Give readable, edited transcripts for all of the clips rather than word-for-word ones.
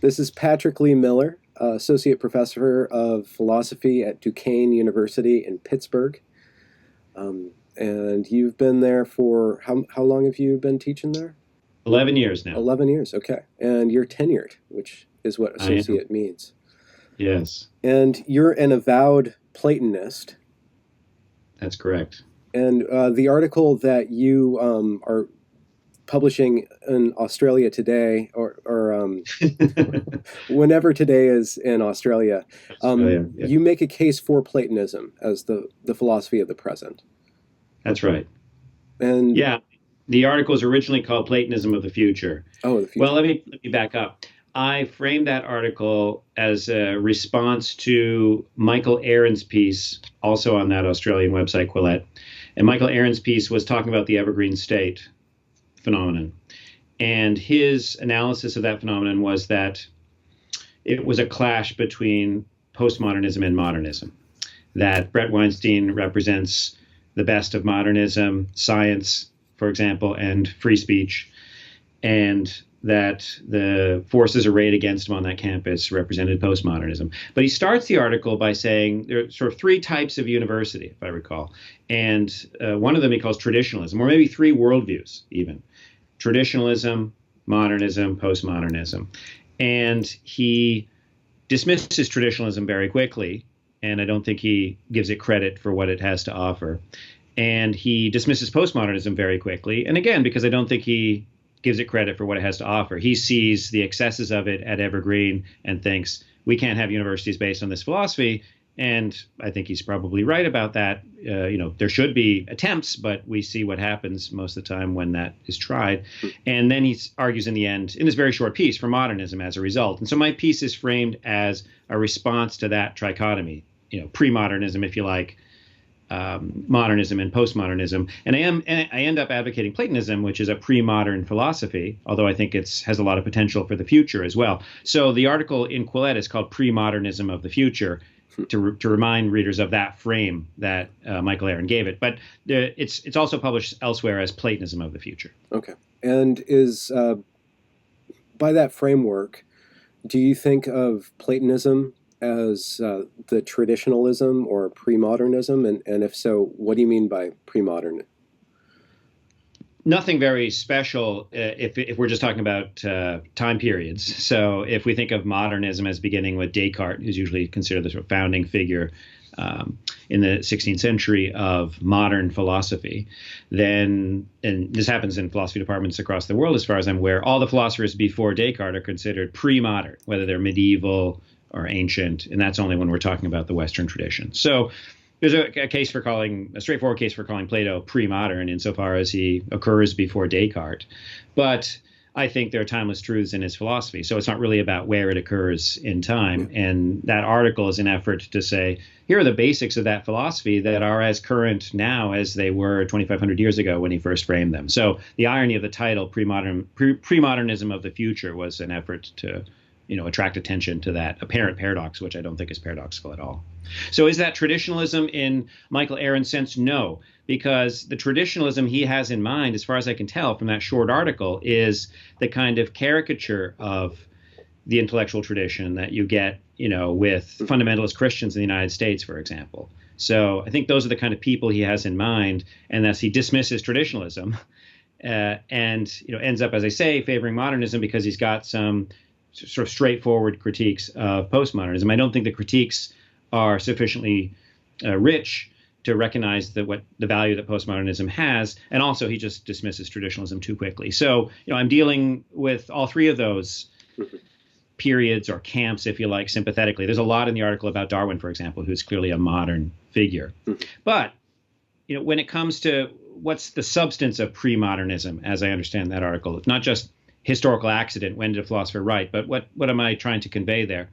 This is Patrick Lee Miller, Associate Professor of Philosophy at Duquesne University in Pittsburgh. And you've been there for how long have you been teaching there? 11 years now. 11 years, okay. And you're tenured, which is what I am. associate means. Yes, And you're an avowed Platonist. that's correct. And the article that you are publishing in Australia today, or whenever today is in Australia, Australia, yeah, you make a case for Platonism as the philosophy of the present. that's right. And Yeah, the article is originally called Platonism of the Future. oh, the Well, future. let me back up. I framed that article as a response to Michael Aaron's piece, also on that Australian website, Quillette. And Michael Aaron's piece was talking about the evergreen state phenomenon. And his analysis of that phenomenon was that it was a clash between postmodernism and modernism, that Brett Weinstein represents the best of modernism, science, for example, and free speech, and that the forces arrayed against him on that campus represented postmodernism. But he starts the article by saying there are sort of three types of university, if I recall. And one of them he calls traditionalism, or maybe three worldviews even: traditionalism, modernism, postmodernism. And he dismisses traditionalism very quickly, and I don't think he gives it credit for what it has to offer. And he dismisses postmodernism very quickly, and again, because I don't think he gives it credit for what it has to offer. He sees the excesses of it at Evergreen and thinks we can't have universities based on this philosophy. And I think he's probably right about that. There should be attempts, but we see what happens most of the time when that is tried. And then he argues in the end, in this very short piece, for modernism as a result. And so my piece is framed as a response to that trichotomy, pre-modernism, if you like, modernism and postmodernism. And I end up advocating Platonism, which is a pre-modern philosophy, although I think it has a lot of potential for the future as well. So the article in Quillette is called Premodernism of the Future, to remind readers of that frame that Michael Aaron gave it. But it's also published elsewhere as Platonism of the Future. Okay. And is by that framework, do you think of Platonism as the traditionalism or pre-modernism? And if so, what do you mean by pre-modern? Nothing very special if we're just talking about time periods. So if we think of modernism as beginning with Descartes, who's usually considered the sort of founding figure in the 16th century of modern philosophy, then, and this happens in philosophy departments across the world as far as I'm aware, all the philosophers before Descartes are considered pre-modern, whether they're medieval or ancient, and that's only when we're talking about the Western tradition. So there's a straightforward case for calling Plato pre-modern insofar as he occurs before Descartes. But I think there are timeless truths in his philosophy. So it's not really about where it occurs in time. And that article is an effort to say, here are the basics of that philosophy that are as current now as they were 2,500 years ago when he first framed them. So the irony of the title, Premodernism of the Future, was an effort to attract attention to that apparent paradox, which I don't think is paradoxical at all. So is that traditionalism in Michael Aaron's sense? No, because the traditionalism he has in mind, as far as I can tell from that short article, is the kind of caricature of the intellectual tradition that you get, with fundamentalist Christians in the United States, for example. So I think those are the kind of people he has in mind, and thus he dismisses traditionalism and ends up, as I say, favoring modernism because he's got some sort of straightforward critiques of postmodernism. I don't think the critiques are sufficiently rich to recognize what the value that postmodernism has, and also he just dismisses traditionalism too quickly. So I'm dealing with all three of those periods or camps, if you like, sympathetically. There's a lot in the article about Darwin, for example, who's clearly a modern figure. But when it comes to what's the substance of pre-modernism, as I understand that article, it's not just historical accident, when did a philosopher write, but what am I trying to convey there?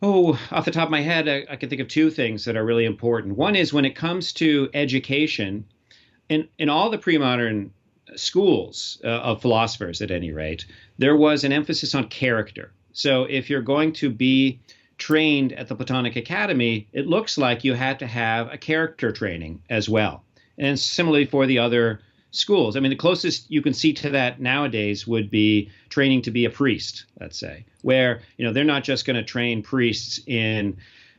Oh, off the top of my head, I can think of two things that are really important. One is when it comes to education, in all the pre-modern schools of philosophers, at any rate, there was an emphasis on character. So if you're going to be trained at the Platonic Academy, it looks like you had to have a character training as well. And similarly for the other schools. I mean, the closest you can see to that nowadays would be training to be a priest, let's say, where, they're not just going to train priests in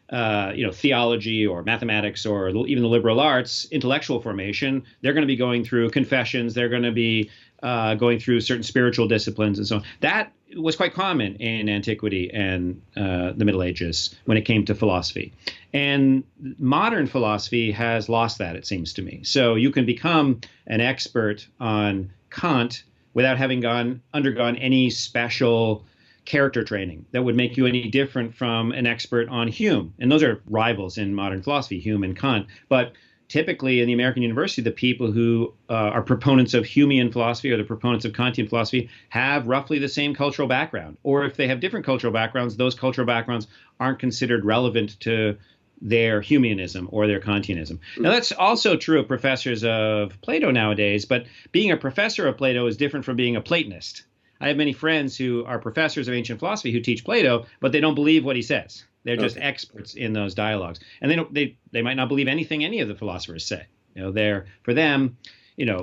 theology or mathematics or even the liberal arts, intellectual formation. They're going to be going through confessions. They're going to be going through certain spiritual disciplines and so on. That was quite common in antiquity and the Middle Ages when it came to philosophy. And modern philosophy has lost that, it seems to me. So you can become an expert on Kant without having undergone any special character training that would make you any different from an expert on Hume. And those are rivals in modern philosophy, Hume and Kant. But typically in the American university, the people who are proponents of Humean philosophy or the proponents of Kantian philosophy have roughly the same cultural background. Or if they have different cultural backgrounds, those cultural backgrounds aren't considered relevant to their Humeanism or their Kantianism. Now, that's also true of professors of Plato nowadays, but being a professor of Plato is different from being a Platonist. I have many friends who are professors of ancient philosophy who teach Plato, but they don't believe what he says. They're just experts in those dialogues, and they might not believe anything any of the philosophers say. They're, for them,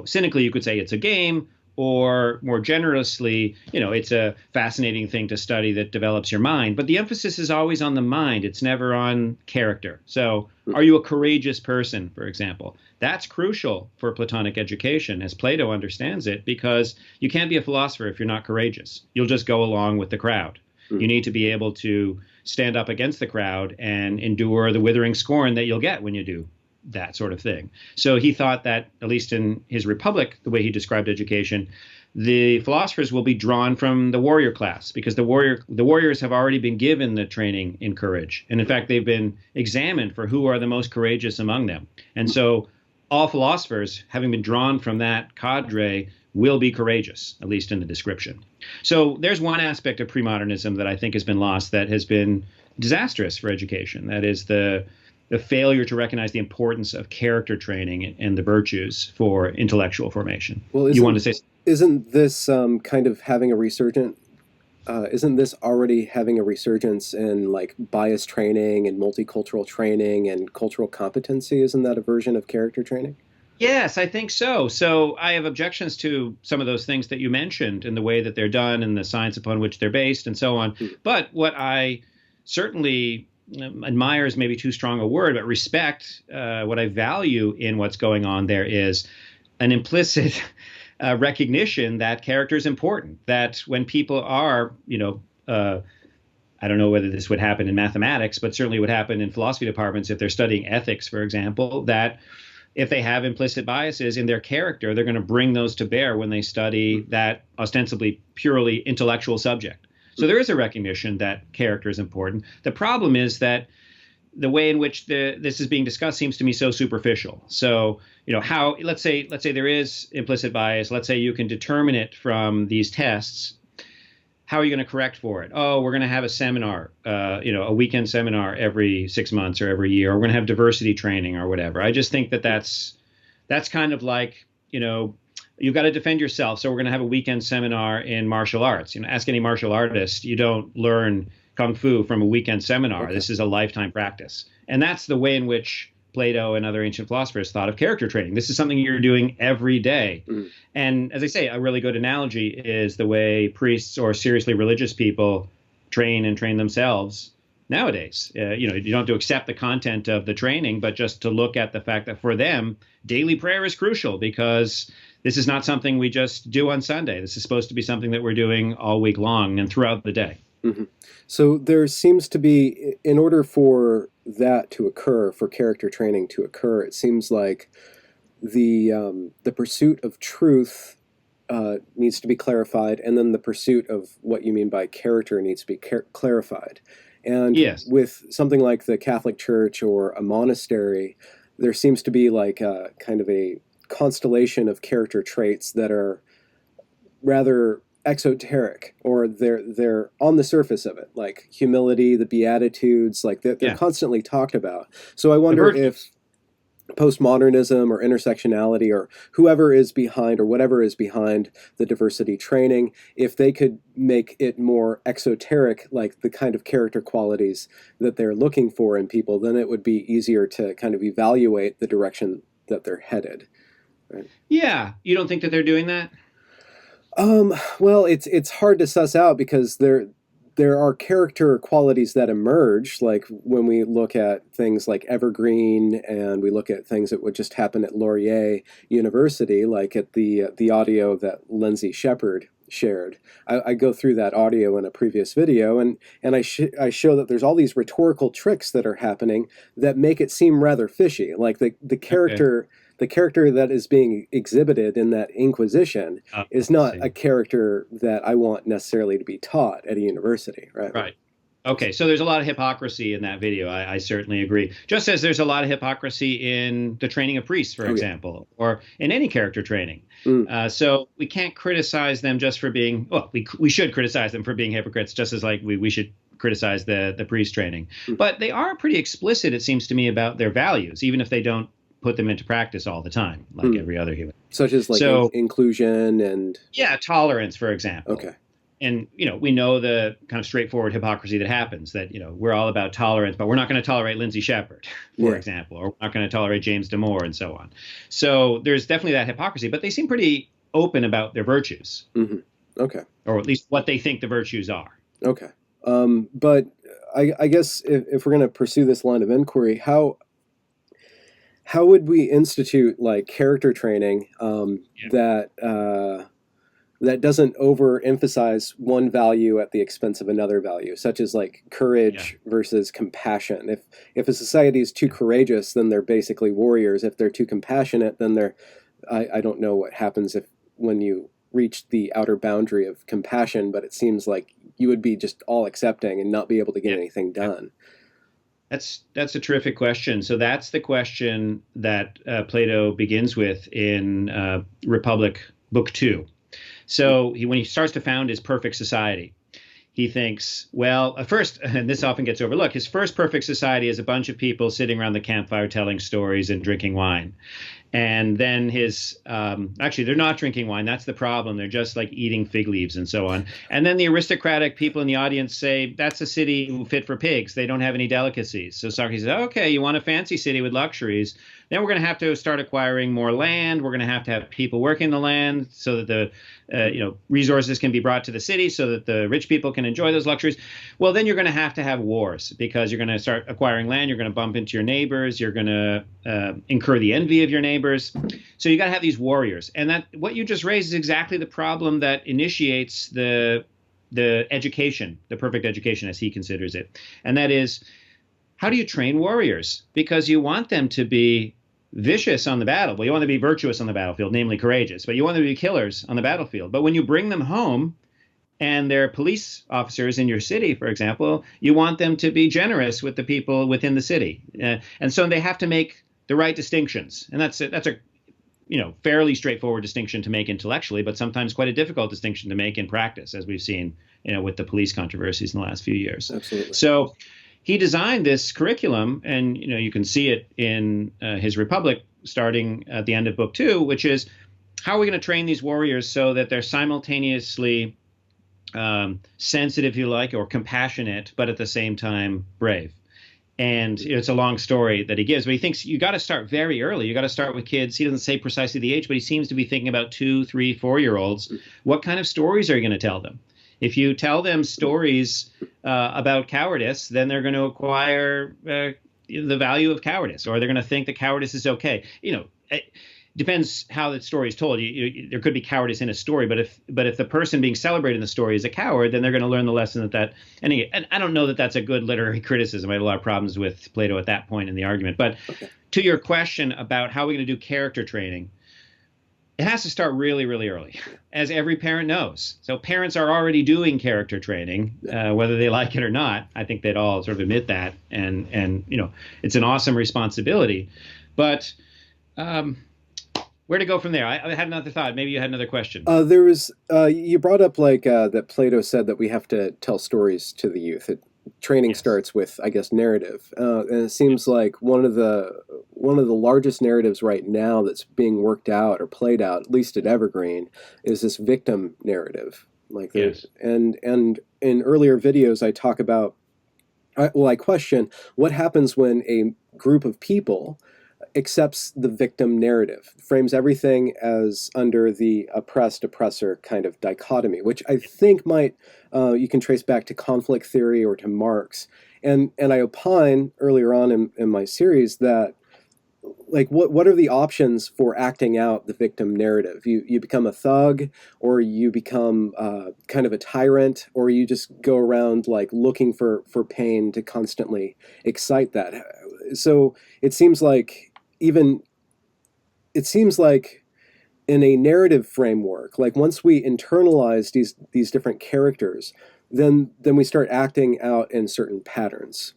cynically you could say it's a game, or more generously, it's a fascinating thing to study that develops your mind. But the emphasis is always on the mind. It's never on character. So are you a courageous person, for example? That's crucial for Platonic education, as Plato understands it, because you can't be a philosopher if you're not courageous. You'll just go along with the crowd. You need to be able to stand up against the crowd and endure the withering scorn that you'll get when you do that sort of thing. So he thought that, at least in his Republic, the way he described education, the philosophers will be drawn from the warrior class, because the warriors have already been given the training in courage. And in fact, they've been examined for who are the most courageous among them. And so all philosophers, having been drawn from that cadre, will be courageous, at least in the description. So there's one aspect of premodernism that I think has been lost, that has been disastrous for education. That is the failure to recognize the importance of character training and the virtues for intellectual formation. Well, you want to say? Isn't this kind of having a resurgent? Isn't this already having a resurgence in like bias training and multicultural training and cultural competency? Isn't that a version of character training? Yes, I think so. So I have objections to some of those things that you mentioned and the way that they're done and the science upon which they're based and so on. But what I certainly admire is maybe too strong a word, but respect, what I value in what's going on there is an implicit recognition that character is important, that when people are, I don't know whether this would happen in mathematics, but certainly would happen in philosophy departments if they're studying ethics, for example, that if they have implicit biases in their character, they're going to bring those to bear when they study that ostensibly purely intellectual subject. So there is a recognition that character is important. The problem is that the way in which this is being discussed seems to me so superficial. So, how, let's say there is implicit bias. Let's say you can determine it from these tests. How are you going to correct for it? Oh, we're going to have a seminar, a weekend seminar every 6 months or every year. Or we're going to have diversity training or whatever. I just think that that's kind of like, you've got to defend yourself. So we're going to have a weekend seminar in martial arts. Ask any martial artist. You don't learn Kung Fu from a weekend seminar. Okay. This is a lifetime practice. And that's the way in which Plato and other ancient philosophers thought of character training. This is something you're doing every day. And as I say, a really good analogy is the way priests or seriously religious people train themselves nowadays. You don't have to accept the content of the training, but just to look at the fact that for them, daily prayer is crucial, because this is not something we just do on Sunday. This is supposed to be something that we're doing all week long and throughout the day. Mm-hmm. So there seems to be, in order for that to occur, for character training to occur, it seems like the pursuit of truth needs to be clarified, and then the pursuit of what you mean by character needs to be clarified. And yes, with something like the Catholic Church or a monastery, there seems to be like a kind of a constellation of character traits that are rather exoteric, or they're on the surface of it, like humility, the Beatitudes, like they're constantly talked about. So I wonder if postmodernism or intersectionality or whoever is behind or whatever is behind the diversity training, if they could make it more exoteric, like the kind of character qualities that they're looking for in people, then it would be easier to kind of evaluate the direction that they're headed. right? Yeah, you don't think that they're doing that? Well, it's hard to suss out because there are character qualities that emerge, like when we look at things like Evergreen, and we look at things that would just happen at Laurier University, like at the audio that Lindsay Shepard shared. I go through that audio in a previous video, and I show that there's all these rhetorical tricks that are happening that make it seem rather fishy. Like Okay. the character that is being exhibited in that Inquisition I is not a see. character that I want necessarily to be taught at a university, right? Right. Okay, so there's a lot of hypocrisy in that video. I certainly agree. Just as there's a lot of hypocrisy in the training of priests, for Oh yeah. example, or in any character training. Mm, So we can't criticize them just for being, well, we should criticize them for being hypocrites, just as like we should criticize the priest training. mm. But they are pretty explicit, it seems to me, about their values, even if they don't put them into practice all the time, like Mm. every other human. Such as like So, inclusion and yeah, tolerance, for example. okay. And we know the kind of straightforward hypocrisy that happens, that we're all about tolerance, but we're not going to tolerate Lindsay Shepard, for Yeah. example, or we're not going to tolerate James Damore, and so on. So there's definitely that hypocrisy, but they seem pretty open about their virtues, Hmm. Okay. or at least what they think the virtues are. Okay. But I guess if we're going to pursue this line of inquiry, how would we institute like character training Yeah, that doesn't overemphasize one value at the expense of another value, such as like yeah, courage versus compassion. If a society is too yeah. courageous, then they're basically warriors. If they're too compassionate, then I don't know what happens if when you reach the outer boundary of compassion, but it seems like you would be just all accepting and not be able to get Yeah. anything done. That's a terrific question. So that's the question that Plato begins with in Republic, Book Two. So when he starts to found his perfect society, he thinks, well, first, and this often gets overlooked, his first perfect society is a bunch of people sitting around the campfire telling stories and drinking wine. And then actually, they're not drinking wine. That's the problem. They're just like eating fig leaves and so on. And then the aristocratic people in the audience say, that's a city fit for pigs. They don't have any delicacies. So Socrates says, okay, you want a fancy city with luxuries? Then we're going to have to start acquiring more land. We're going to have people working the land so that the resources can be brought to the city so that the rich people can enjoy those luxuries. Well, then you're going to have wars because you're going to start acquiring land. You're going to bump into your neighbors. You're going to incur the envy of your neighbors. So you got to have these warriors. And that what you just raised is exactly the problem that initiates the education, the perfect education as he considers it. And that is, how do you train warriors? Because you want them to be vicious on the battle. Well, you want them to be virtuous on the battlefield, namely courageous, but you want them to be killers on the battlefield. But when you bring them home and they're police officers in your city, for example, you want them to be generous with the people within the city. And so they have to make the right distinctions. And that's a fairly straightforward distinction to make intellectually, but sometimes quite a difficult distinction to make in practice, as we've seen, with the police controversies in the last few years. Absolutely. So he designed this curriculum, and you can see it in his Republic, starting at the end of Book Two, which is how are we going to train these warriors so that they're simultaneously sensitive, if you like, or compassionate, but at the same time brave. And it's a long story that he gives, but he thinks you got to start very early. You got to start with kids. He doesn't say precisely the age, but he seems to be thinking about 2, 3, 4 year olds. What kind of stories are you going to tell them? If you tell them stories about cowardice, then they're going to acquire the value of cowardice, or they're going to think that cowardice is okay. It depends how the story is told. There could be cowardice in a story, but if the person being celebrated in the story is a coward, then they're going to learn the lesson and I don't know that that's a good literary criticism. I have a lot of problems with Plato at that point in the argument. But Okay. to your question about how we're going to do character training, it has to start really, really early, as every parent knows. So parents are already doing character training, whether they like it or not. I think they'd all sort of admit that, and it's an awesome responsibility. But where to go from there? I had another thought. Maybe you had another question. There was you brought up like that Plato said that we have to tell stories to the youth. Training Yes. starts with, I guess, narrative, and it seems like one of the largest narratives right now that's being worked out or played out, at least at Evergreen, is this victim narrative. Like there, Yes. and in earlier videos, I talk about, I question what happens when a group of people accepts the victim narrative, frames everything as under the oppressed oppressor kind of dichotomy, which I think might you can trace back to conflict theory or to Marx. And I opine earlier on in my series that like what are the options for acting out the victim narrative? You become a thug, or you become kind of a tyrant, or you just go around like looking for pain to constantly excite that. So it seems like even it seems like in a narrative framework, like once we internalize these different characters, then we start acting out in certain patterns.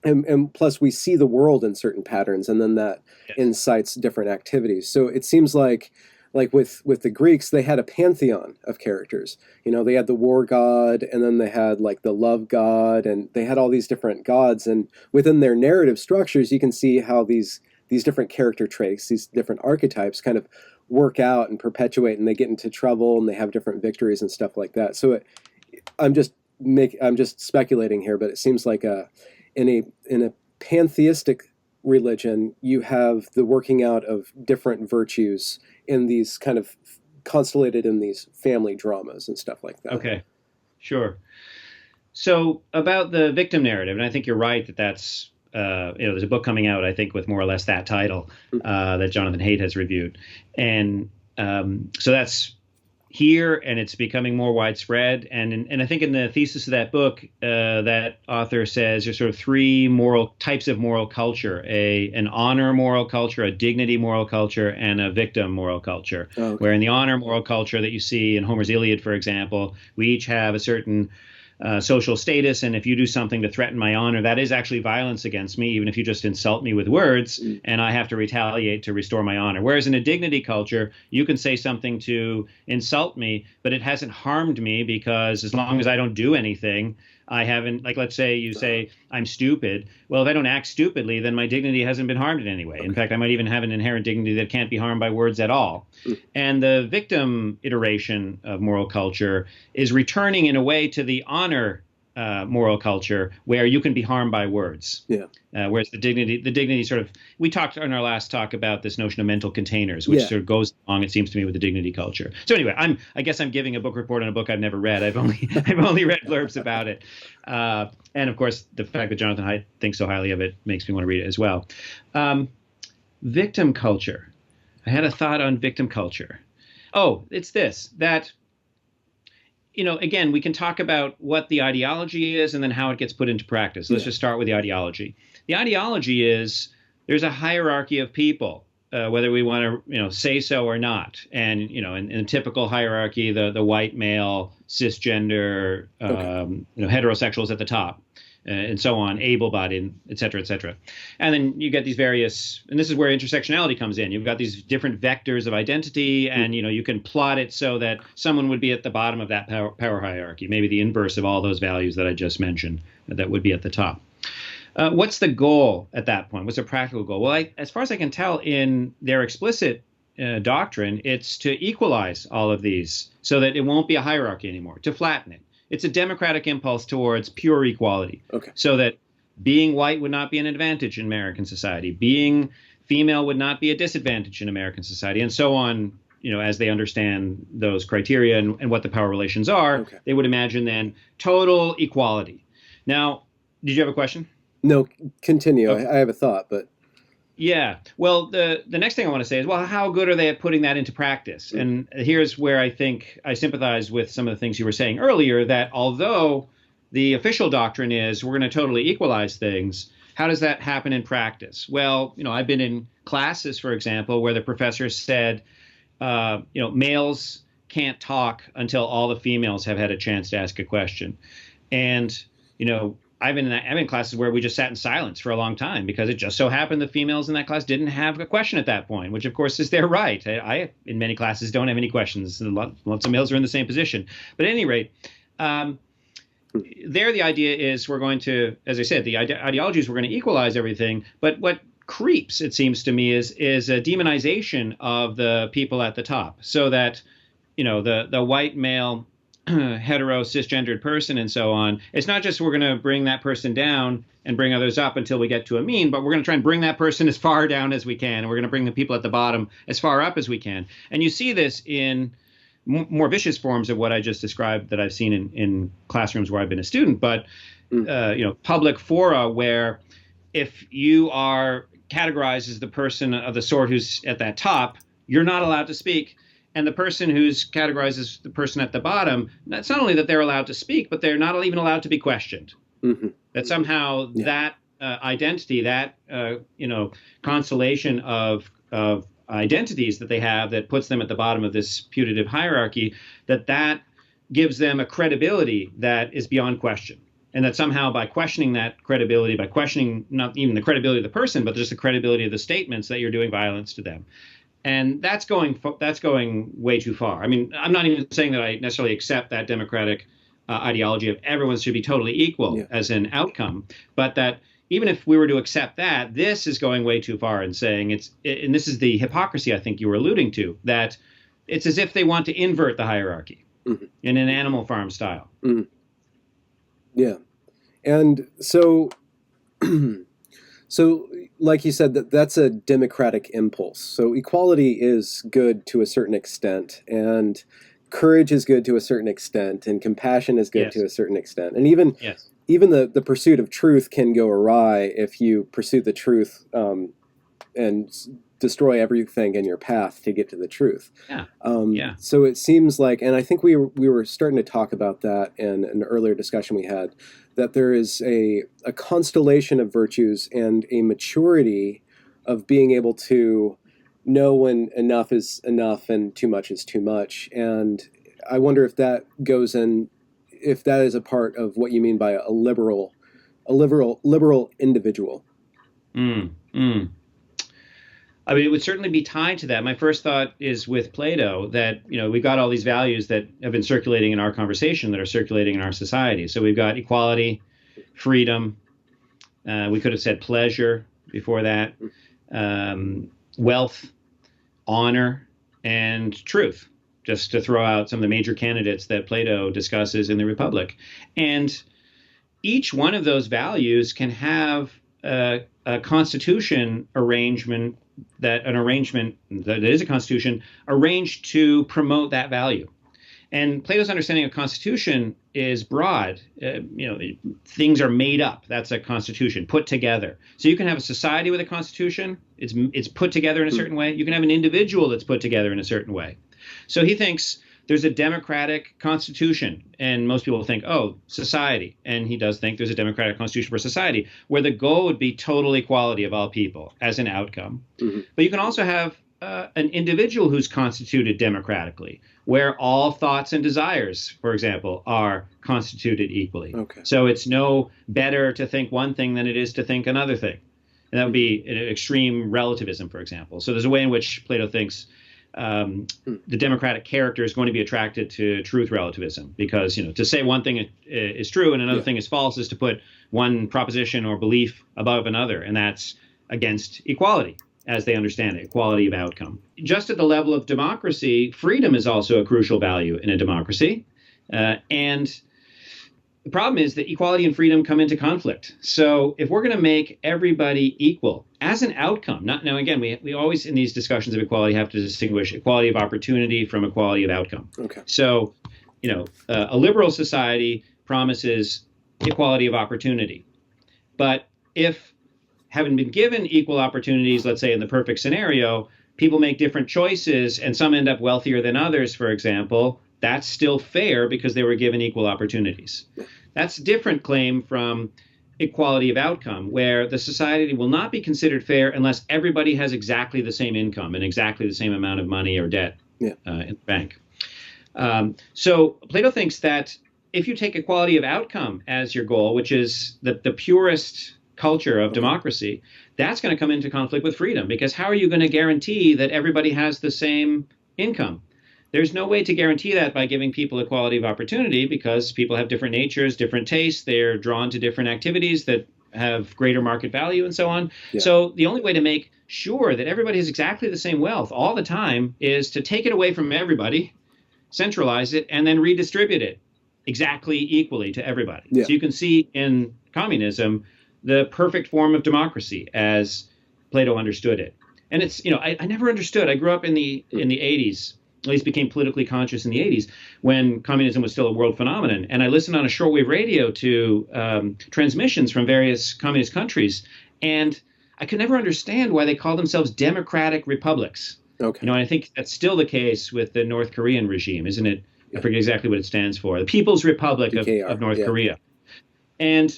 And plus we see the world in certain patterns, and then that Yes. incites different activities. So it seems like with the Greeks, they had a pantheon of characters. You know, they had the war god, and then they had like the love god, and they had all these different gods. And within their narrative structures, you can see how these different character traits, these different archetypes, kind of work out and perpetuate, and they get into trouble, and they have different victories and stuff like that. So I'm just speculating here, but it seems like in a pantheistic religion, you have the working out of different virtues in these kind of constellated in these family dramas and stuff like that. Okay. Sure. So about the victim narrative, and I think you're right that that's there's a book coming out, I think, with more or less that title that Jonathan Haidt has reviewed, and so that's here, and it's becoming more widespread. And I think in the thesis of that book, that author says there's sort of three moral types of moral culture: an honor moral culture, a dignity moral culture, and a victim moral culture. Oh, okay. Where in the honor moral culture that you see in Homer's Iliad, for example, we each have a certain social status, and if you do something to threaten my honor, that is actually violence against me, even if you just insult me with words, and I have to retaliate to restore my honor. Whereas in a dignity culture, you can say something to insult me, but it hasn't harmed me, because as long as I don't do anything, I haven't, like, let's say you say I'm stupid. Well, if I don't act stupidly, then my dignity hasn't been harmed in any way. In fact, I might even have an inherent dignity that can't be harmed by words at all. And the victim iteration of moral culture is returning in a way to the honor moral culture, where you can be harmed by words. Yeah. Whereas the dignity sort of, we talked in our last talk about this notion of mental containers, which sort of goes along, it seems to me, with the dignity culture. So anyway, I guess I'm giving a book report on a book I've never read. I've only read blurbs about it. And of course, the fact that Jonathan Haidt thinks so highly of it makes me want to read it as well. Victim culture. I had a thought on victim culture. Oh, it's this, that, again, we can talk about what the ideology is and then how it gets put into practice. Let's just start with the ideology. The ideology is there's a hierarchy of people, whether we want to, say so or not. And, in a typical hierarchy, the white male, cisgender, heterosexuals at the top. And so on, able-bodied, et cetera, et cetera. And then you get these various, and this is where intersectionality comes in. You've got these different vectors of identity, and you can plot it so that someone would be at the bottom of that power hierarchy, maybe the inverse of all those values that I just mentioned that would be at the top. What's the goal at that point? What's the practical goal? Well, as far as I can tell in their explicit doctrine, it's to equalize all of these so that it won't be a hierarchy anymore, to flatten it. It's a democratic impulse towards pure equality, so that being white would not be an advantage in American society, being female would not be a disadvantage in American society, and so on. As they understand those criteria and what the power relations are, they would imagine then total equality. Now, did you have a question? No, continue. I have a thought, but yeah. Well, the next thing I want to say is, well, how good are they at putting that into practice? And here's where I think I sympathize with some of the things you were saying earlier, that although the official doctrine is we're going to totally equalize things, how does that happen in practice? Well, I've been in classes, for example, where the professor said, males can't talk until all the females have had a chance to ask a question. And, I've been in classes where we just sat in silence for a long time because it just so happened the females in that class didn't have a question at that point, which of course is their right. I in many classes don't have any questions. Lots of males are in the same position. But at any rate, there the idea is we're going to, as I said, the ideology is we're going to equalize everything. But what creeps, it seems to me, is a demonization of the people at the top, so that the white male hetero cisgendered person and so on, it's not just we're going to bring that person down and bring others up until we get to a mean, but we're going to try and bring that person as far down as we can. And we're going to bring the people at the bottom as far up as we can. And you see this in more vicious forms of what I just described that I've seen in classrooms where I've been a student, but public fora where if you are categorized as the person of the sort who's at that top, you're not allowed to speak. And the person who's categorized as the person at the bottom, it's not only that they're allowed to speak, but they're not even allowed to be questioned. Mm-hmm. That somehow that identity, that constellation of identities that they have that puts them at the bottom of this putative hierarchy, that gives them a credibility that is beyond question. And that somehow by questioning that credibility, by questioning not even the credibility of the person, but just the credibility of the statements, that you're doing violence to them. And that's going way too far. I mean, I'm not even saying that I necessarily accept that democratic ideology of everyone should be totally equal as an outcome, but that even if we were to accept that, this is going way too far and saying and this is the hypocrisy I think you were alluding to, that it's as if they want to invert the hierarchy in an Animal Farm style. Mm-hmm. Yeah. And so, so like you said, that's a democratic impulse. So equality is good to a certain extent, and courage is good to a certain extent, and compassion is good to a certain extent. And even the pursuit of truth can go awry if you pursue the truth and destroy everything in your path to get to the truth. So it seems like, and I think we were starting to talk about that in an earlier discussion we had, that there is a constellation of virtues and a maturity of being able to know when enough is enough and too much is too much. And I wonder if that goes in, if that is a part of what you mean by a liberal individual. I mean, it would certainly be tied to that. My first thought is with Plato, that, we've got all these values that have been circulating in our conversation, that are circulating in our society. So we've got equality, freedom. We could have said pleasure before that, wealth, honor, and truth, just to throw out some of the major candidates that Plato discusses in the Republic. And each one of those values can have a constitution arrangement that is a constitution arranged to promote that value. And Plato's understanding of constitution is broad. Things are made up. That's a constitution, put together. So you can have a society with a constitution. It's put together in a certain way. You can have an individual that's put together in a certain way. So he thinks there's a democratic constitution, and most people think, oh, society. And he does think there's a democratic constitution for society, where the goal would be total equality of all people as an outcome. Mm-hmm. But you can also have an individual who's constituted democratically, where all thoughts and desires, for example, are constituted equally. Okay. So it's no better to think one thing than it is to think another thing. And that would be extreme relativism, for example. So there's a way in which Plato thinks the democratic character is going to be attracted to truth relativism, because to say one thing is true and another thing is false is to put one proposition or belief above another, and that's against equality as they understand it, equality of outcome. Just at the level of democracy, freedom is also a crucial value in a democracy, and the problem is that equality and freedom come into conflict. So if we're going to make everybody equal as an outcome, now again, we always in these discussions of equality have to distinguish equality of opportunity from equality of outcome. Okay. So, a liberal society promises equality of opportunity. But if, having been given equal opportunities, let's say in the perfect scenario, people make different choices and some end up wealthier than others, for example, that's still fair because they were given equal opportunities. That's a different claim from equality of outcome, where the society will not be considered fair unless everybody has exactly the same income and exactly the same amount of money or debt in the bank. So Plato thinks that if you take equality of outcome as your goal, which is the purest culture of democracy, that's going to come into conflict with freedom, because how are you going to guarantee that everybody has the same income? There's no way to guarantee that by giving people equality of opportunity, because people have different natures, different tastes. They're drawn to different activities that have greater market value and so on. Yeah. So the only way to make sure that everybody has exactly the same wealth all the time is to take it away from everybody centralize it, and then redistribute it exactly equally to everybody. Yeah. So you can see in communism the perfect form of democracy as Plato understood it. And it's, I never understood. I grew up in the 80s, at least became politically conscious in the 80s, when communism was still a world phenomenon. And I listened on a shortwave radio to transmissions from various communist countries. And I could never understand why they call themselves democratic republics. Okay. And I think that's still the case with the North Korean regime, isn't it? I forget exactly what it stands for. The People's Republic of North Korea. And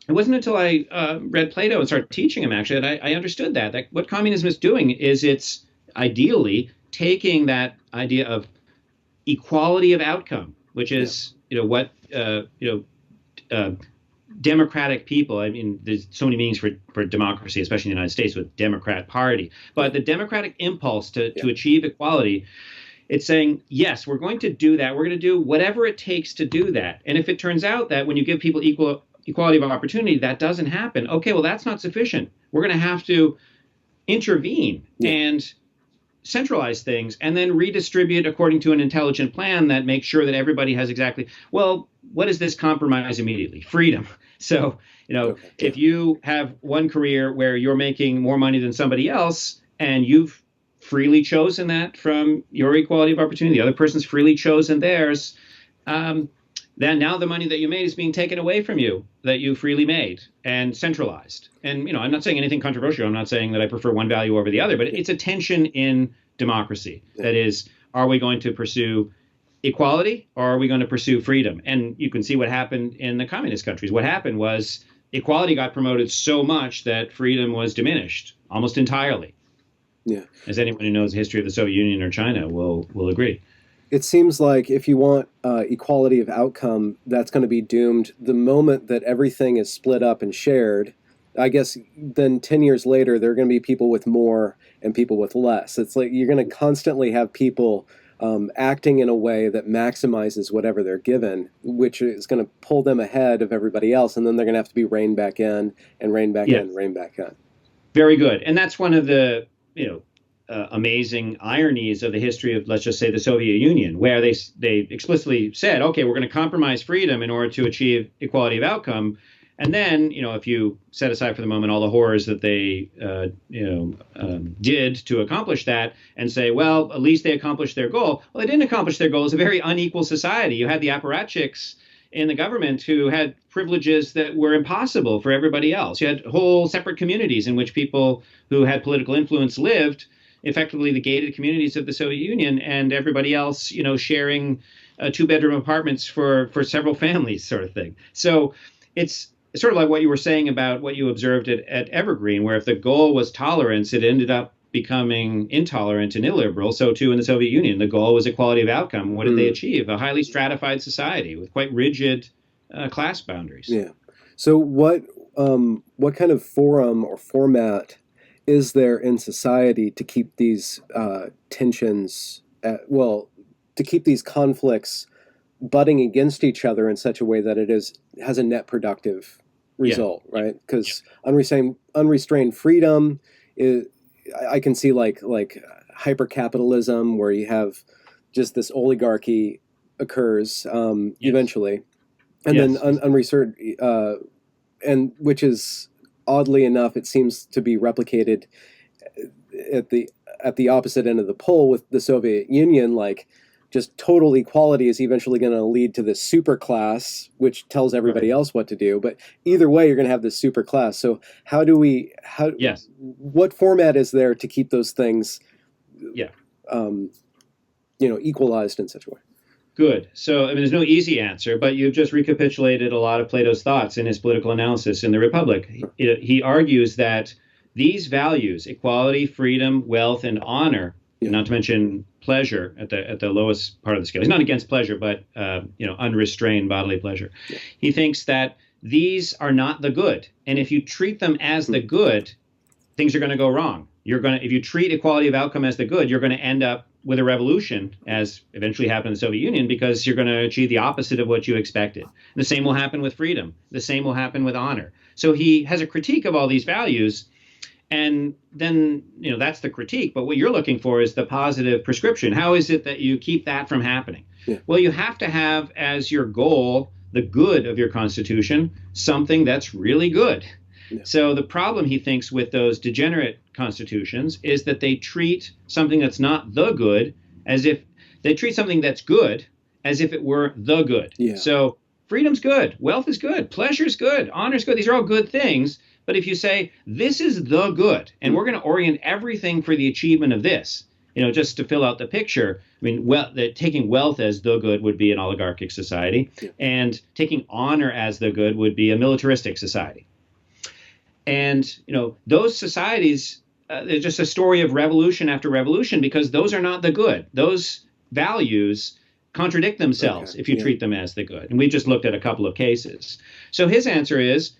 it wasn't until I read Plato and started teaching him, actually, that I understood that what communism is doing is it's ideally taking that idea of equality of outcome, which is, what, democratic people. I mean, there's so many meanings for democracy, especially in the United States with Democrat Party. But the democratic impulse to achieve equality, it's saying, yes, we're going to do that. We're going to do whatever it takes to do that. And if it turns out that when you give people equality of opportunity, that doesn't happen, okay, well, that's not sufficient. We're going to have to intervene and centralize things and then redistribute according to an intelligent plan that makes sure that everybody has exactly, well, what is this compromise immediately? Freedom. So, if you have one career where you're making more money than somebody else and you've freely chosen that from your equality of opportunity, the other person's freely chosen theirs, then now the money that you made is being taken away from you that you freely made and centralized. And, I'm not saying anything controversial. I'm not saying that I prefer one value over the other, but it's a tension in democracy. That is, are we going to pursue equality or are we going to pursue freedom? And you can see what happened in the communist countries. What happened was equality got promoted so much that freedom was diminished almost entirely. Yeah. As anyone who knows the history of the Soviet Union or China will agree. It seems like if you want equality of outcome, that's going to be doomed the moment that everything is split up and shared. I guess then 10 years later, there are going to be people with more and people with less. It's like you're going to constantly have people acting in a way that maximizes whatever they're given, which is going to pull them ahead of everybody else. And then they're going to have to be reined back in and reined back in and reined back in. Very good. And that's one of the, amazing ironies of the history of, let's just say, the Soviet Union, where they explicitly said, okay, we're going to compromise freedom in order to achieve equality of outcome. And then, if you set aside for the moment all the horrors that they, did to accomplish that and say, well, at least they accomplished their goal. Well, they didn't accomplish their goal. It's a very unequal society. You had the apparatchiks in the government who had privileges that were impossible for everybody else. You had whole separate communities in which people who had political influence lived, effectively the gated communities of the Soviet Union, and everybody else, sharing 2-bedroom apartments for several families, sort of thing. So it's sort of like what you were saying about what you observed at Evergreen, where if the goal was tolerance, it ended up becoming intolerant and illiberal. So too in the Soviet Union, the goal was equality of outcome. What did they achieve? A highly stratified society with quite rigid class boundaries. Yeah. So what kind of forum or format is there in society to keep these tensions, to keep these conflicts butting against each other in such a way that it has a net productive result, right? Because unrestrained freedom is, I can see like hypercapitalism, where you have just this oligarchy occurs eventually, and then unrestrained, and which is oddly enough, it seems to be replicated at the opposite end of the pole with the Soviet Union. Like, just total equality is eventually going to lead to this super class, which tells everybody else what to do. But either way, you're going to have this super class. So what format is there to keep those things, equalized in such a way? Good. So, there's no easy answer, but you've just recapitulated a lot of Plato's thoughts in his political analysis in the Republic. He argues that these values, equality, freedom, wealth, and honor, not to mention pleasure at the lowest part of the scale. He's not against pleasure, but unrestrained bodily pleasure. Yeah. He thinks that these are not the good, and if you treat them as the good, things are going to go wrong. If you treat equality of outcome as the good, you're going to end up with a revolution, as eventually happened in the Soviet Union, because you're going to achieve the opposite of what you expected. The same will happen with freedom. The same will happen with honor. So he has a critique of all these values, And then, that's the critique. But what you're looking for is the positive prescription. How is it that you keep that from happening? Yeah. Well, you have to have as your goal, the good of your Constitution, something that's really good. Yeah. So the problem, he thinks, with those degenerate constitutions is that they treat something that's not the good as if they treat something that's good as if it were the good. Yeah. So freedom's good, wealth is good, pleasure's good, honor's good. These are all good things. But if you say this is the good, and we're going to orient everything for the achievement of this, just to fill out the picture, I mean, taking wealth as the good would be an oligarchic society, yeah. and taking honor as the good would be a militaristic society. And, those societies, they're just a story of revolution after revolution, because those are not the good. Those values contradict themselves if you treat them as the good. And we just looked at a couple of cases. So his answer is,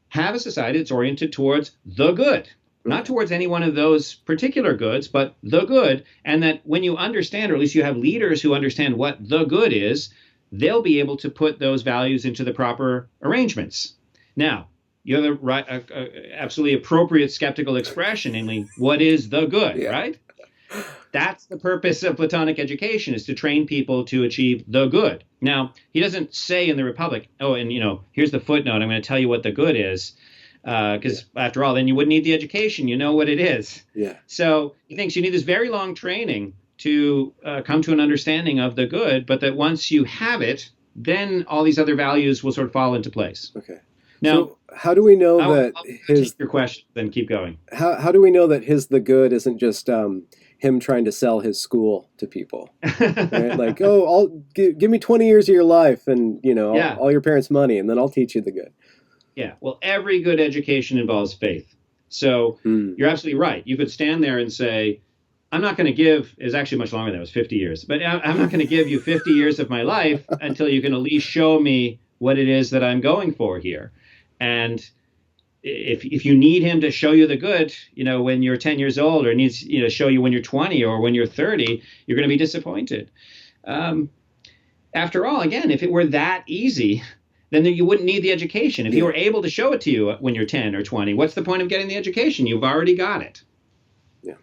have a society that's oriented towards the good, not towards any one of those particular goods, but the good. And that when you understand, or at least you have leaders who understand what the good is, they'll be able to put those values into the proper arrangements. Now, you have the right, absolutely appropriate skeptical expression, namely, what is the good, right? That's the purpose of Platonic education, is to train people to achieve the good. Now, he doesn't say in the Republic, oh, and, here's the footnote, I'm going to tell you what the good is, because after all, then you wouldn't need the education. You know what it is. Yeah. So he thinks you need this very long training to come to an understanding of the good, but that once you have it, then all these other values will sort of fall into place. Okay. Now, so how do we know that I'll his take your question, then keep going. How do we know that his the good isn't just him trying to sell his school to people? Right? Like, oh, give me 20 years of your life, and all your parents' money, and then I'll teach you the good. Yeah. Well, every good education involves faith. So you're absolutely right. You could stand there and say, I'm not going to give, it's actually much longer than that, it was 50 years, but I'm not going to give you 50 years of my life until you can at least show me what it is that I'm going for here. And if you need him to show you the good, when you're 10 years old, or needs to show you when you're 20 or when you're 30, you're going to be disappointed. After all, again, if it were that easy, then you wouldn't need the education. If he were able to show it to you when you're 10 or 20, what's the point of getting the education? You've already got it. Yeah.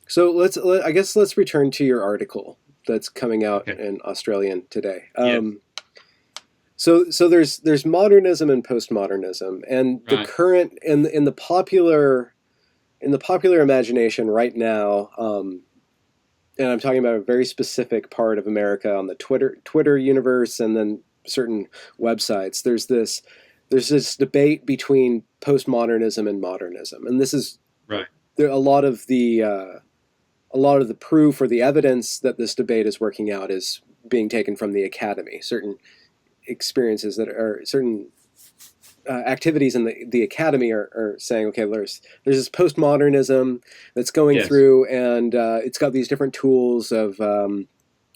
So I guess let's return to your article that's coming out in Australian today. So there's modernism and postmodernism, and the current in the popular imagination right now, and I'm talking about a very specific part of America on the Twitter universe, and then certain websites. There's this debate between postmodernism and modernism, and this is a lot of the proof or the evidence that this debate is working out is being taken from the academy. Certain experiences that are certain activities in the academy are saying, okay, there's this postmodernism that's going through, and it's got these different tools of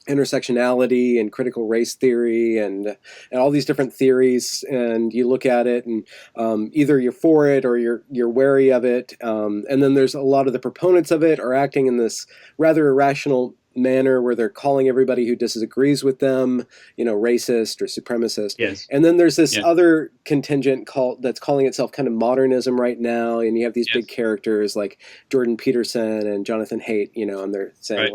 intersectionality and critical race theory and all these different theories, and you look at it and either you're for it or you're wary of it, and then there's a lot of the proponents of it are acting in this rather irrational manner where they're calling everybody who disagrees with them, racist or supremacist. Yes. And then there's this other contingent that's calling itself kind of modernism right now, and you have these big characters like Jordan Peterson and Jonathan Haidt, and they're saying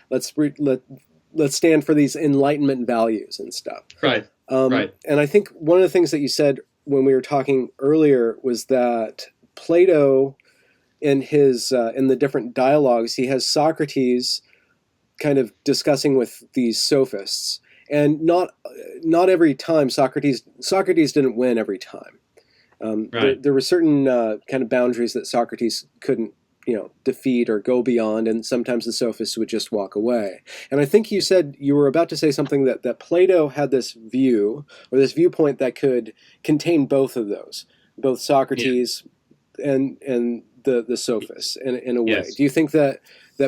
let's stand for these Enlightenment values and stuff. Right. And I think one of the things that you said when we were talking earlier was that Plato, in his in the different dialogues, he has Socrates kind of discussing with these sophists, and not every time Socrates didn't win every time. There were certain kind of boundaries that Socrates couldn't defeat or go beyond, and sometimes the sophists would just walk away. And I think you said you were about to say something that Plato had this view or this viewpoint that could contain both of those, both Socrates and the sophists in a way. Yes. Do you think that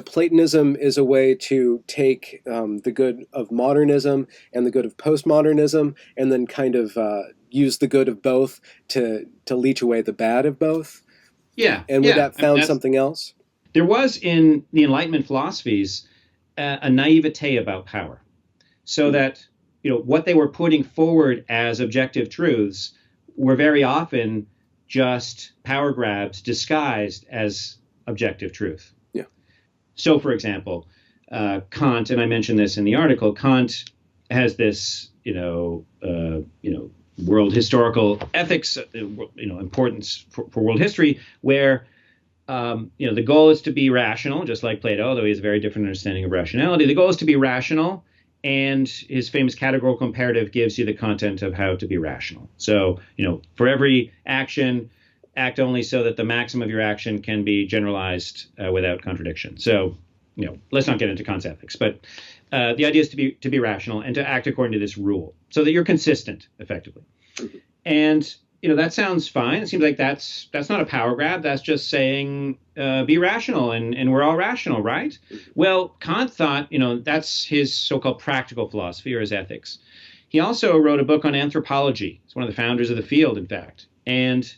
Platonism is a way to take the good of modernism and the good of postmodernism, and then kind of use the good of both to leech away the bad of both? Yeah. And would that found something else? There was in the Enlightenment philosophies a naivete about power, so that what they were putting forward as objective truths were very often just power grabs disguised as objective truth. Yeah. So, for example, Kant, and I mentioned this in the article, Kant has this, world historical ethics, importance for world history, where the goal is to be rational, just like Plato, although he has a very different understanding of rationality. The goal is to be rational, and his famous categorical imperative gives you the content of how to be rational. So, for every action, act only so that the maximum of your action can be generalized without contradiction. So, let's not get into Kant's ethics, but the idea is to be rational and to act according to this rule, so that you're consistent, effectively. And that sounds fine. It seems like that's not a power grab. That's just saying be rational, and we're all rational, right? Well, Kant thought, that's his so-called practical philosophy, or his ethics. He also wrote a book on anthropology. He's one of the founders of the field, in fact, and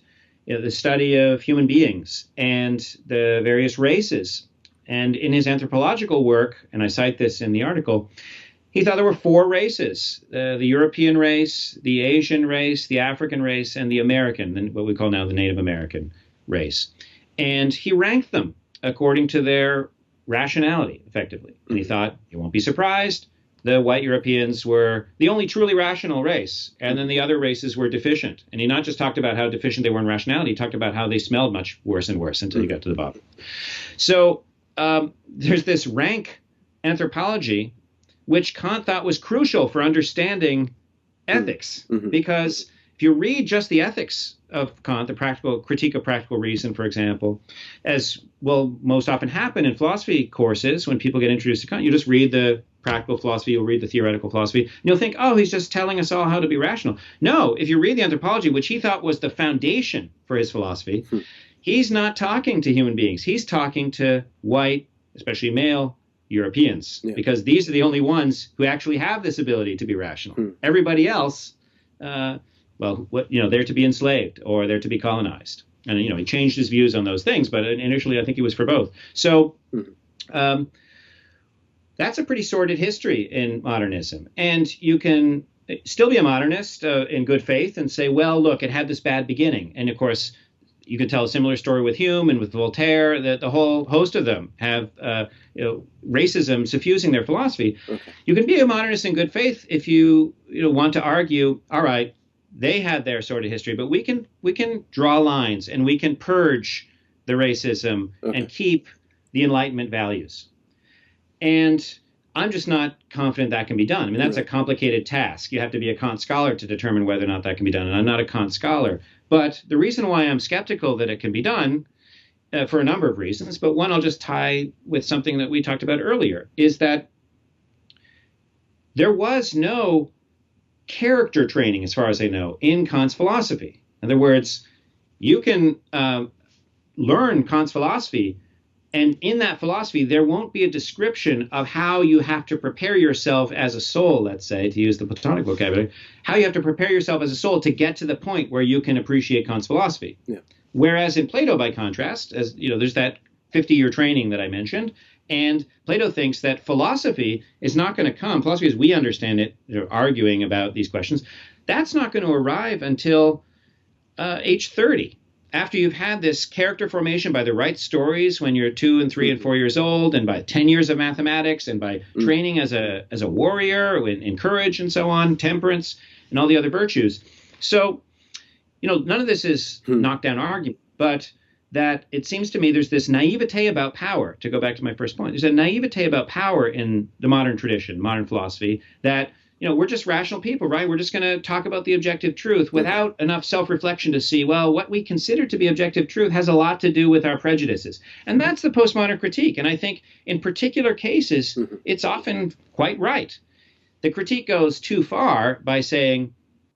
the study of human beings and the various races. And in his anthropological work, and I cite this in the article, he thought there were four races: the European race, the Asian race, the African race, and the American, what we call now the Native American race. And he ranked them according to their rationality, effectively. And he thought, you won't be surprised, the white Europeans were the only truly rational race, and then the other races were deficient. And he not just talked about how deficient they were in rationality, he talked about how they smelled much worse and worse until he got to the bottom. So there's this rank anthropology, which Kant thought was crucial for understanding ethics. Because if you read just the ethics of Kant, the practical critique of practical reason, for example, as will most often happen in philosophy courses when people get introduced to Kant, you just read the practical philosophy, you'll read the theoretical philosophy, and you'll think, oh, he's just telling us all how to be rational. No, if you read the anthropology, which he thought was the foundation for his philosophy, he's not talking to human beings. He's talking to white, especially male, Europeans, because these are the only ones who actually have this ability to be rational. Everybody else, they're to be enslaved or they're to be colonized. And, he changed his views on those things, but initially I think he was for both. So that's a pretty sordid history in modernism. And you can still be a modernist in good faith and say, well, look, it had this bad beginning. And of course, you could tell a similar story with Hume and with Voltaire, that the whole host of them have racism suffusing their philosophy. You can be a modernist in good faith if you want to argue, all right, they had their sort of history, but we can draw lines and we can purge the racism and keep the Enlightenment values. And I'm just not confident that can be done. I mean, that's a complicated task. You have to be a Kant scholar to determine whether or not that can be done. And I'm not a Kant scholar. But the reason why I'm skeptical that it can be done, for a number of reasons, but one I'll just tie with something that we talked about earlier, is that there was no character training, as far as I know, in Kant's philosophy. In other words, you can learn Kant's philosophy, and in that philosophy, there won't be a description of how you have to prepare yourself as a soul, let's say, to use the Platonic vocabulary, how you have to prepare yourself as a soul to get to the point where you can appreciate Kant's philosophy. Whereas in Plato, by contrast, as there's that 50-year training that I mentioned, and Plato thinks that philosophy is not going to come, philosophy as we understand it, arguing about these questions, that's not going to arrive until age 30. After you've had this character formation by the right stories when you're 2 and 3 and 4 years old, and by 10 years of mathematics, and by training as a warrior in courage and so on, temperance, and all the other virtues. So, none of this is knockdown argument, but that it seems to me there's this naivete about power, to go back to my first point. There's a naivete about power in the modern tradition, modern philosophy, that we're just rational people, right? We're just going to talk about the objective truth without enough self-reflection to see, well, what we consider to be objective truth has a lot to do with our prejudices. And that's the postmodern critique. And I think in particular cases, it's often quite right. The critique goes too far by saying,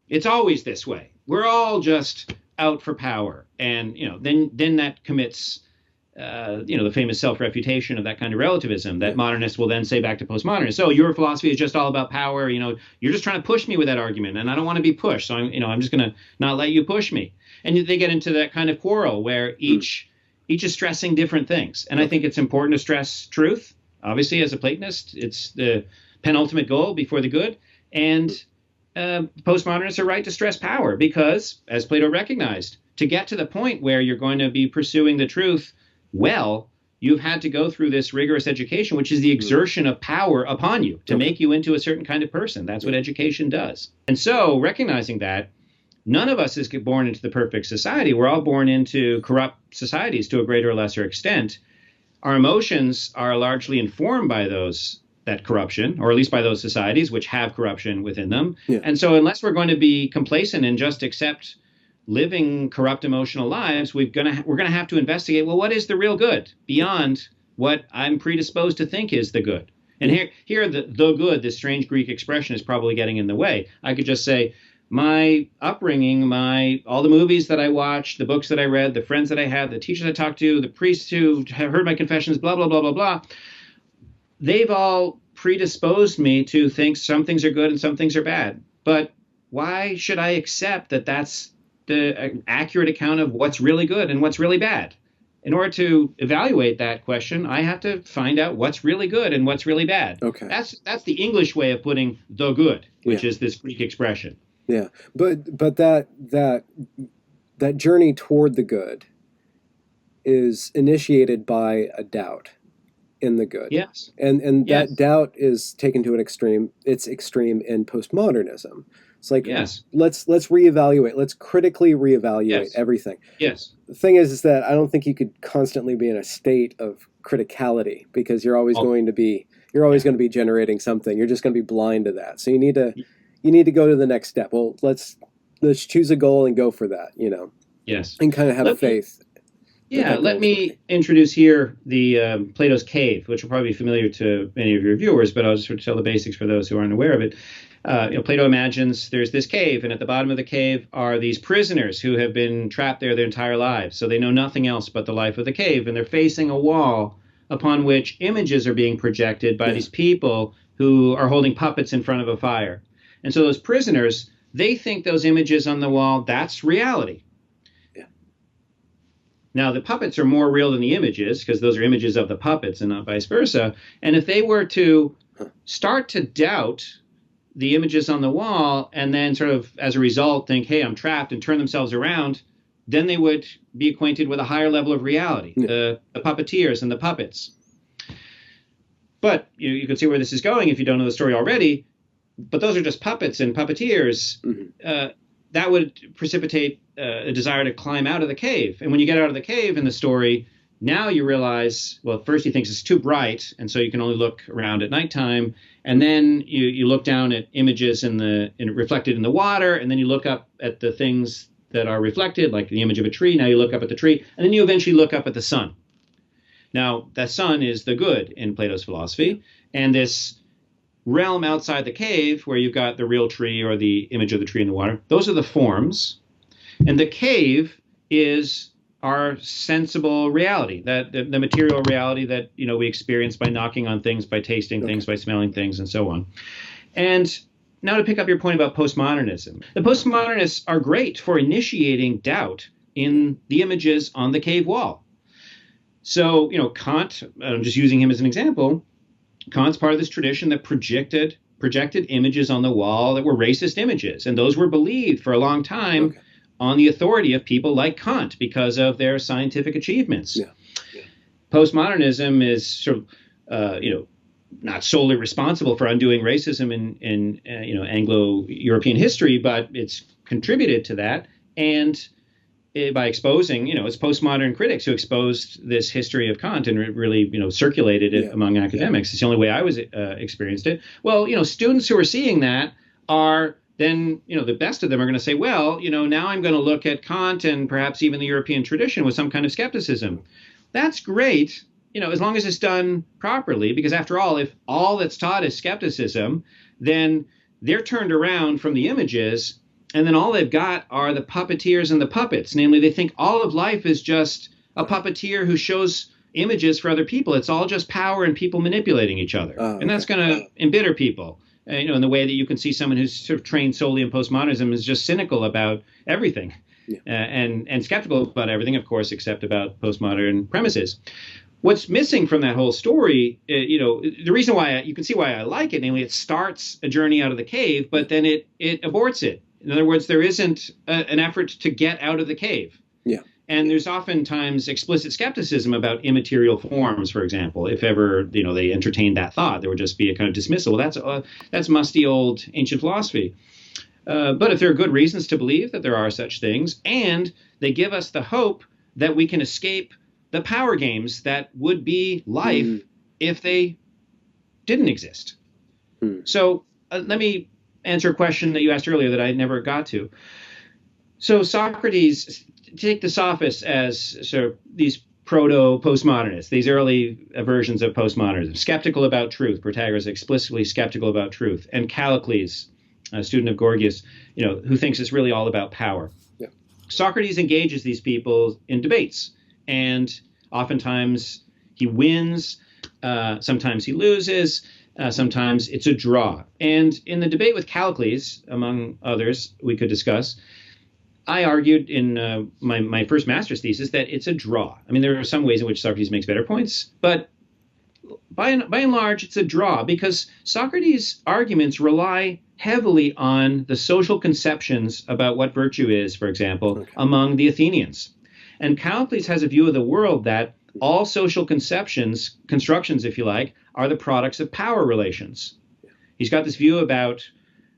it's always this way. We're all just out for power. And, then that commits the famous self-refutation of that kind of relativism that modernists will then say back to postmodernists. So your philosophy is just all about power. You're just trying to push me with that argument, and I don't want to be pushed. So I'm just going to not let you push me. And they get into that kind of quarrel where each is stressing different things. And I think it's important to stress truth. Obviously, as a Platonist, it's the penultimate goal before the good. And postmodernists are right to stress power because, as Plato recognized, to get to the point where you're going to be pursuing the truth well, you've had to go through this rigorous education, which is the exertion of power upon you to Okay. make you into a certain kind of person. That's Yeah. what education does. And so, recognizing that, none of us is born into the perfect society. We're all born into corrupt societies to a greater or lesser extent. Our emotions are largely informed by that corruption, or at least by those societies which have corruption within them. Yeah. And so, unless we're going to be complacent and just accept living corrupt emotional lives, we're going to have to investigate. Well, what is the real good beyond what I'm predisposed to think is the good? And Yeah. here the good, this strange Greek expression, is probably getting in the way. I could just say my upbringing, my all the movies that I watched, the books that I read, the friends that I had, the teachers I talked to, the priests who have heard my confessions, blah blah blah blah blah. They've all predisposed me to think some things are good and some things are bad. But why should I accept that that's the accurate account of what's really good and what's really bad? In order to evaluate that question, I have to find out what's really good and what's really bad. Okay. That's the English way of putting the good, which Yeah. is this Greek expression. Yeah. But that journey toward the good is initiated by a doubt in the good. Yes. And that Yes. doubt is taken to an extreme. It's extreme in postmodernism. It's like, Yes. let's reevaluate. Let's critically reevaluate Yes. everything. Yes. The thing is that I don't think you could constantly be in a state of criticality because you're always Oh, going to be generating something. You're just going to be blind to that. So you need y- to go to the next step. Well, let's choose a goal and go for that, yes. and kind of have Let me faith that Yeah, that let goal is working. me introduce here the Plato's Cave, which will probably be familiar to many of your viewers, but I'll just sort of tell the basics for those who aren't aware of it. Plato imagines there's this cave, and at the bottom of the cave are these prisoners who have been trapped there their entire lives. So they know nothing else but the life of the cave, and they're facing a wall upon which images are being projected by Yeah. these people who are holding puppets in front of a fire. And so those prisoners, they think those images on the wall, that's reality. Yeah. Now, the puppets are more real than the images because those are images of the puppets and not vice versa. And if they were to start to doubt the images on the wall and then sort of as a result think, hey, I'm trapped and turn themselves around, then they would be acquainted with a higher level of reality, Yeah. the puppeteers and the puppets. But you can see where this is going if you don't know the story already. But those are just puppets and puppeteers. Mhm. That would precipitate a desire to climb out of the cave. And when you get out of the cave in the story, now you realize, well, at first he thinks it's too bright, and so you can only look around at nighttime. And then you look down at images reflected in the water, and then you look up at the things that are reflected, like the image of a tree. Now you look up at the tree, and then you eventually look up at the sun. Now, that sun is the good in Plato's philosophy, and this realm outside the cave where you've got the real tree or the image of the tree in the water, those are the forms. And the cave is our sensible reality, that the material reality that we experience by knocking on things, by tasting things, by smelling things, and so on. And now to pick up your point about postmodernism. The postmodernists are great for initiating doubt in the images on the cave wall. So, Kant, I'm just using him as an example, Kant's part of this tradition that projected images on the wall that were racist images, and those were believed for a long time on the authority of people like Kant because of their scientific achievements. Yeah. Yeah. Postmodernism is sort of, not solely responsible for undoing racism in Anglo-European history, but it's contributed to that, and by exposing, it's postmodern critics who exposed this history of Kant and really, circulated it among academics. It's the only way I was experienced it. Well, students who are seeing that are then, the best of them are going to say, well, now I'm going to look at Kant and perhaps even the European tradition with some kind of skepticism. That's great, as long as it's done properly, because after all, if all that's taught is skepticism, then they're turned around from the images, and then all they've got are the puppeteers and the puppets. Namely, they think all of life is just a puppeteer who shows images for other people. It's all just power and people manipulating each other. And that's going to embitter people. In the way that you can see someone who's sort of trained solely in postmodernism is just cynical about everything, and skeptical about everything, of course, except about postmodern premises. What's missing from that whole story, the reason why you can see why I like it, namely, it starts a journey out of the cave, but then it aborts it. In other words, there isn't an effort to get out of the cave. Yeah. And there's oftentimes explicit skepticism about immaterial forms, for example. If ever they entertained that thought, there would just be a kind of dismissal. Well, that's musty old ancient philosophy. But if there are good reasons to believe that there are such things, and they give us the hope that we can escape the power games that would be life if they didn't exist. So let me answer a question that you asked earlier that I never got to. So Socrates, take the sophists as sort of these proto-postmodernists, these early versions of postmodernism, skeptical about truth. Protagoras explicitly skeptical about truth. And Callicles, a student of Gorgias, who thinks it's really all about power. Yeah. Socrates engages these people in debates, and oftentimes he wins, sometimes he loses, sometimes it's a draw. And in the debate with Callicles, among others we could discuss, I argued in my first master's thesis that it's a draw. I mean, there are some ways in which Socrates makes better points, but by and large, it's a draw because Socrates' arguments rely heavily on the social conceptions about what virtue is, for example, among the Athenians. And Callicles has a view of the world that all social conceptions, constructions, if you like, are the products of power relations. He's got this view about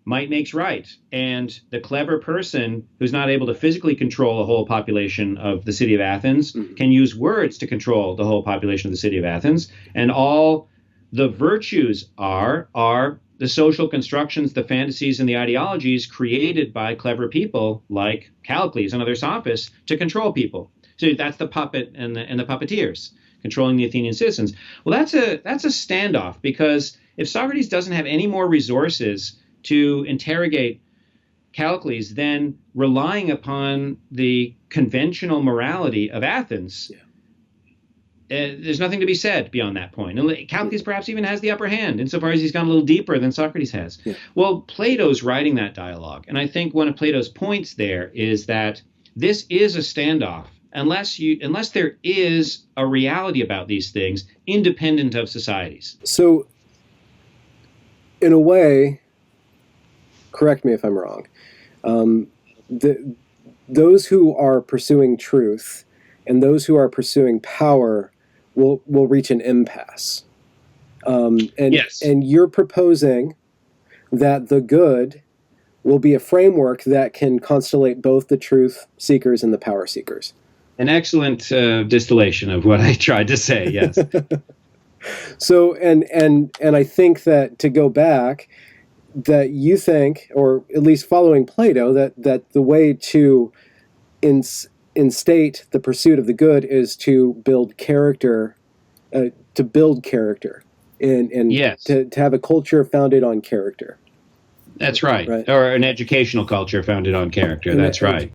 might makes right, and the clever person who's not able to physically control the whole population of the city of Athens can use words to control the whole population of the city of Athens, and all the virtues are the social constructions, the fantasies, and the ideologies created by clever people like Callicles and other sophists to control people. So that's the puppet and the puppeteers controlling the Athenian citizens. Well, that's a standoff, because if Socrates doesn't have any more resources to interrogate Callicles, then relying upon the conventional morality of Athens, there's nothing to be said beyond that point. And Callicles perhaps even has the upper hand insofar as he's gone a little deeper than Socrates has. Yeah. Well, Plato's writing that dialogue, and I think one of Plato's points there is that this is a standoff unless there is a reality about these things independent of societies. So, in a way, correct me if I'm wrong, those who are pursuing truth and those who are pursuing power will reach an impasse. Yes. And you're proposing that the good will be a framework that can constellate both the truth seekers and the power seekers. An excellent distillation of what I tried to say, yes. So, and I think that, to go back, that you think, or at least following Plato, that the way to instate the pursuit of the good is to build character, and yes. to have a culture founded on character. That's right. Or an educational culture founded on character. That's right.